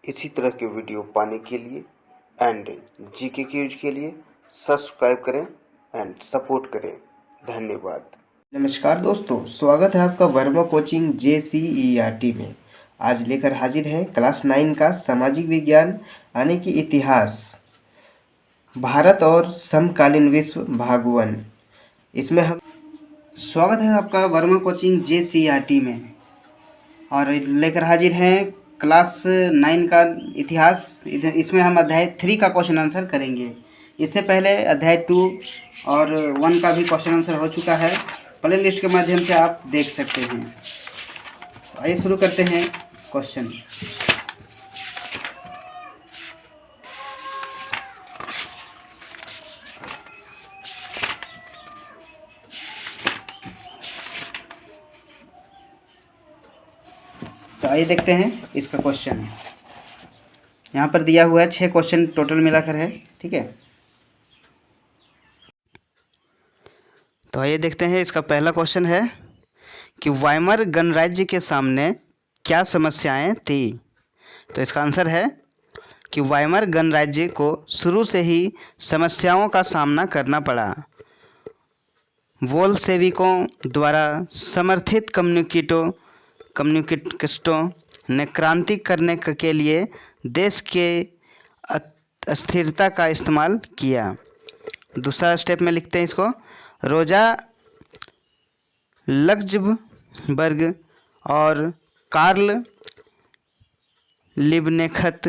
इसी तरह के वीडियो पाने के लिए एंड जीके क्यूज के लिए सब्सक्राइब करें एंड सपोर्ट करें। धन्यवाद। नमस्कार दोस्तों, स्वागत है आपका वर्मा कोचिंग JCERT में। आज लेकर हाजिर है क्लास 9 का सामाजिक विज्ञान यानी कि इतिहास, भारत और समकालीन विश्व भाग 1। इसमें हम स्वागत है आपका वर्मा कोचिंग JCERT में और लेकर हाजिर हैं क्लास 9 का इतिहास। इसमें हम अध्याय 3 का क्वेश्चन आंसर करेंगे। इससे पहले अध्याय 2 और 1 का भी क्वेश्चन आंसर हो चुका है, प्ले लिस्ट के माध्यम से आप देख सकते हैं। आइए शुरू करते हैं क्वेश्चन। तो आइए देखते हैं इसका क्वेश्चन। यहाँ पर दिया हुआ है 6 क्वेश्चन टोटल मिलाकर है, ठीक है। तो आइए देखते हैं इसका पहला क्वेश्चन है कि वाइमर गणराज्य के सामने क्या समस्याएं थी। तो इसका आंसर है कि वाइमर गणराज्य को शुरू से ही समस्याओं का सामना करना पड़ा। बोल्शेविकों द्वारा समर्थित कम्युनिस्टों ने क्रांति करने के लिए देश के अस्थिरता का इस्तेमाल किया। दूसरा स्टेप में लिखते हैं इसको, रोजा लक्ज़मबर्ग और कार्ल लिबनेख्त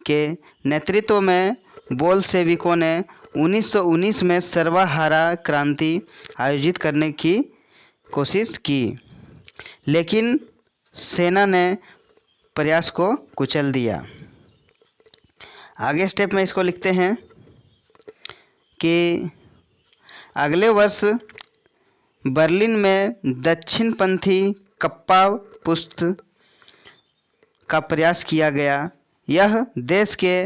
के नेतृत्व में बोल्शेविकों ने 1919 में सर्वहारा क्रांति आयोजित करने की कोशिश की, लेकिन सेना ने प्रयास को कुचल दिया। आगे स्टेप में इसको लिखते हैं कि अगले वर्ष बर्लिन में दक्षिणपंथी कप्पा पुस्त का प्रयास किया गया। यह देश के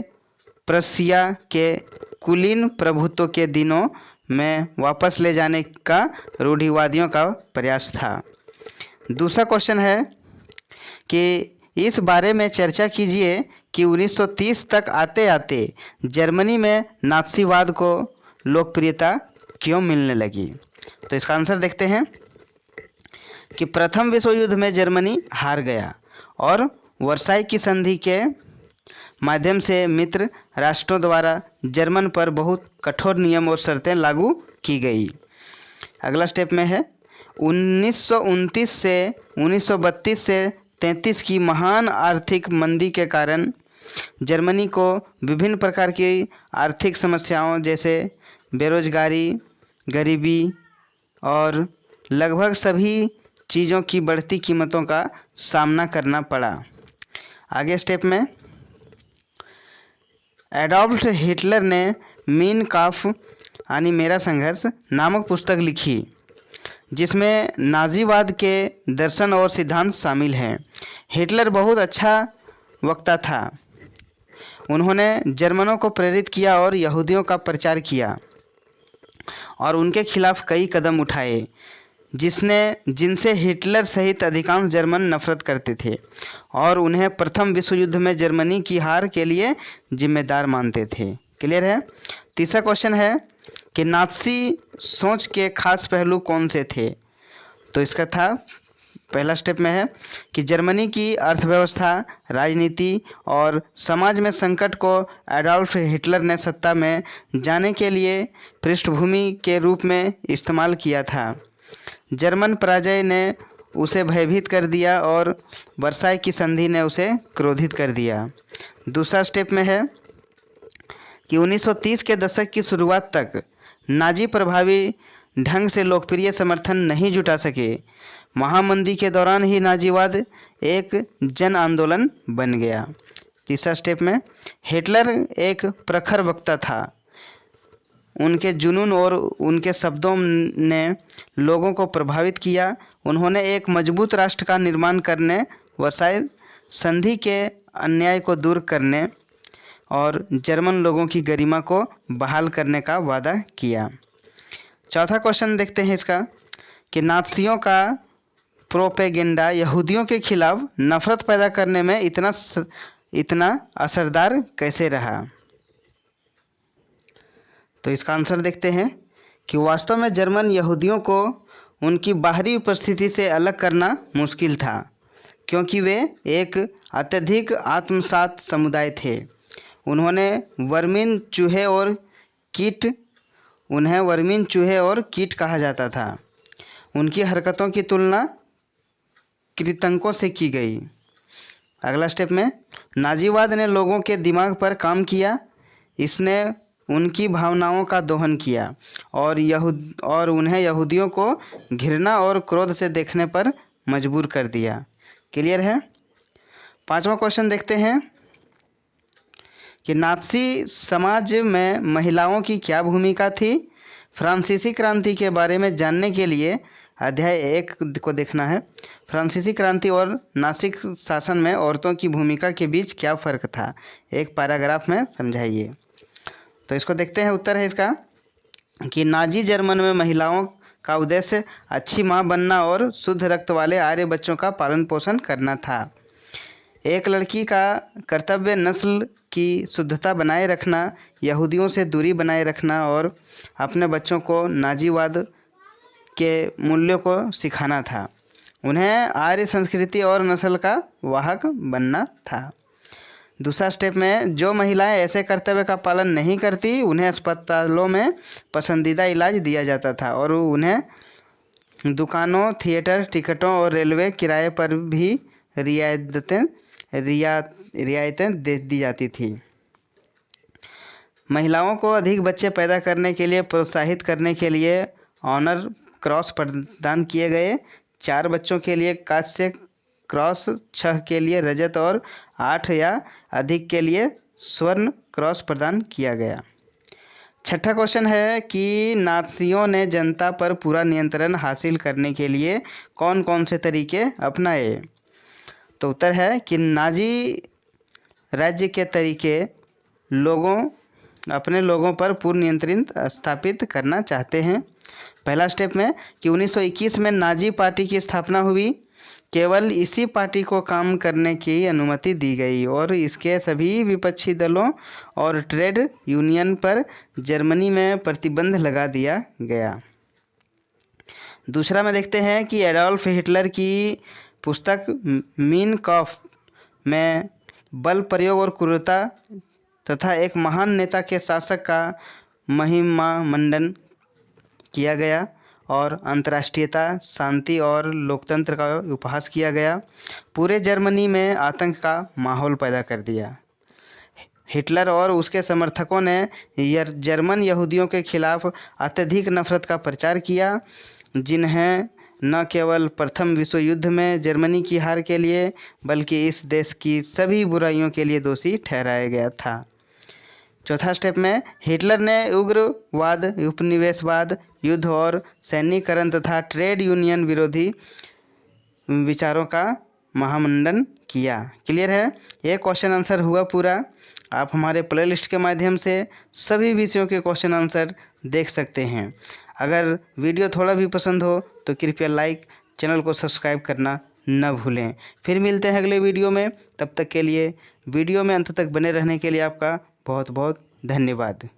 प्रशिया के कुलीन प्रभुत्व के दिनों में वापस ले जाने का रूढ़िवादियों का प्रयास था। दूसरा क्वेश्चन है कि इस बारे में चर्चा कीजिए कि 1930 तक आते आते जर्मनी में नात्सीवाद को लोकप्रियता क्यों मिलने लगी। तो इसका आंसर देखते हैं कि प्रथम विश्व युद्ध में जर्मनी हार गया और वर्साई की संधि के माध्यम से मित्र राष्ट्रों द्वारा जर्मन पर बहुत कठोर नियम और शर्तें लागू की गई। अगला स्टेप में है 1929 से 1932 से 33 की महान आर्थिक मंदी के कारण जर्मनी को विभिन्न प्रकार की आर्थिक समस्याओं जैसे बेरोजगारी, गरीबी और लगभग सभी चीज़ों की बढ़ती कीमतों का सामना करना पड़ा। आगे स्टेप में एडॉल्फ हिटलर ने मीन काफ यानी मेरा संघर्ष नामक पुस्तक लिखी, जिसमें नाजीवाद के दर्शन और सिद्धांत शामिल हैं। हिटलर बहुत अच्छा वक्ता था। उन्होंने जर्मनों को प्रेरित किया और यहूदियों का प्रचार किया और उनके खिलाफ कई कदम उठाए जिनसे हिटलर सहित अधिकांश जर्मन नफरत करते थे और उन्हें प्रथम विश्व युद्ध में जर्मनी की हार के लिए जिम्मेदार मानते थे। क्लियर है। तीसरा क्वेश्चन है कि नात्सी सोच के खास पहलू कौन से थे। तो इसका था पहला स्टेप में है कि जर्मनी की अर्थव्यवस्था, राजनीति और समाज में संकट को एडॉल्फ हिटलर ने सत्ता में जाने के लिए पृष्ठभूमि के रूप में इस्तेमाल किया था। जर्मन पराजय ने उसे भयभीत कर दिया और वर्साई की संधि ने उसे क्रोधित कर दिया। दूसरा स्टेप में है कि 1930 के दशक की शुरुआत तक नाजी प्रभावी ढंग से लोकप्रिय समर्थन नहीं जुटा सके। महामंदी के दौरान ही नाजीवाद एक जन आंदोलन बन गया। तीसरा स्टेप में हिटलर एक प्रखर वक्ता था। उनके जुनून और उनके शब्दों ने लोगों को प्रभावित किया। उन्होंने एक मजबूत राष्ट्र का निर्माण करने, वर्साई संधि के अन्याय को दूर करने और जर्मन लोगों की गरिमा को बहाल करने का वादा किया। चौथा क्वेश्चन देखते हैं इसका कि नात्सियों का प्रोपेगेंडा यहूदियों के खिलाफ नफरत पैदा करने में इतना इतना असरदार कैसे रहा? तो इसका आंसर देखते हैं कि वास्तव में जर्मन यहूदियों को उनकी बाहरी उपस्थिति से अलग करना मुश्किल था, क्योंकि वे एक अत्यधिक आत्मसात समुदाय थे। उन्हें वर्मीन चूहे और कीट कहा जाता था। उनकी हरकतों की तुलना कृतंकों से की गई। अगला स्टेप में नाजीवाद ने लोगों के दिमाग पर काम किया। इसने उनकी भावनाओं का दोहन किया और उन्हें यहूदियों को घृणा और क्रोध से देखने पर मजबूर कर दिया। क्लियर है? पांचवा क्वेश्चन देखते हैं कि नाज़ी समाज में महिलाओं की क्या भूमिका थी? फ्रांसीसी क्रांति के बारे में जानने के लिए अध्याय 1 को देखना है। फ्रांसीसी क्रांति और नासिक शासन में औरतों की भूमिका के बीच क्या फ़र्क था? एक पैराग्राफ में समझाइए। तो इसको देखते हैं। उत्तर है इसका कि नाजी जर्मन में महिलाओं का उद्देश्य अच्छी मां बनना और शुद्ध रक्त वाले आर्य बच्चों का पालन पोषण करना था। एक लड़की का कर्तव्य नस्ल की शुद्धता बनाए रखना, यहूदियों से दूरी बनाए रखना और अपने बच्चों को नाजीवाद के मूल्यों को सिखाना था। उन्हें आर्य संस्कृति और नस्ल का वाहक बनना था। दूसरा स्टेप में जो महिलाएं ऐसे कर्तव्य का पालन नहीं करती उन्हें अस्पतालों में पसंदीदा इलाज दिया जाता था और उन्हें दुकानों, थिएटर टिकटों और रेलवे किराए पर भी रियायतें दे दी जाती थी। महिलाओं को अधिक बच्चे पैदा करने के लिए प्रोत्साहित करने के लिए ऑनर क्रॉस प्रदान किए गए। 4 बच्चों के लिए कांस्य क्रॉस, 6 के लिए रजत और 8 या अधिक के लिए स्वर्ण क्रॉस प्रदान किया गया। छठा क्वेश्चन है कि नाज़ियों ने जनता पर पूरा नियंत्रण हासिल करने के लिए कौन कौन से तरीके अपनाए? तो उत्तर है कि नाजी राज्य के तरीके अपने लोगों पर पूर्ण नियंत्रण स्थापित करना चाहते हैं। पहला स्टेप में कि 1921 में नाजी पार्टी की स्थापना हुई। केवल इसी पार्टी को काम करने की अनुमति दी गई और इसके सभी विपक्षी दलों और ट्रेड यूनियन पर जर्मनी में प्रतिबंध लगा दिया गया। दूसरा में देखते हैं कि एडोल्फ हिटलर की पुस्तक मीन काम्फ में बल प्रयोग और क्रूरता तथा एक महान नेता के शासक का महिमामंडन किया गया और अंतर्राष्ट्रीयता, शांति और लोकतंत्र का उपहास किया गया। पूरे जर्मनी में आतंक का माहौल पैदा कर दिया। हिटलर और उसके समर्थकों ने जर्मन यहूदियों के खिलाफ अत्यधिक नफरत का प्रचार किया, जिन्हें न केवल प्रथम विश्व युद्ध में जर्मनी की हार के लिए बल्कि इस देश की सभी बुराइयों के लिए दोषी ठहराया गया था। चौथा स्टेप में हिटलर ने उग्रवाद, उपनिवेशवाद, युद्ध और सैन्यीकरण तथा ट्रेड यूनियन विरोधी विचारों का महामंडन किया। क्लियर है? ये क्वेश्चन आंसर हुआ पूरा। आप हमारे प्लेलिस्ट के माध्यम से सभी विषयों के क्वेश्चन आंसर देख सकते हैं। अगर वीडियो थोड़ा भी पसंद हो तो कृपया लाइक, चैनल को सब्सक्राइब करना न भूलें। फिर मिलते हैं अगले वीडियो में। तब तक के लिए वीडियो में अंत तक बने रहने के लिए आपका बहुत बहुत धन्यवाद।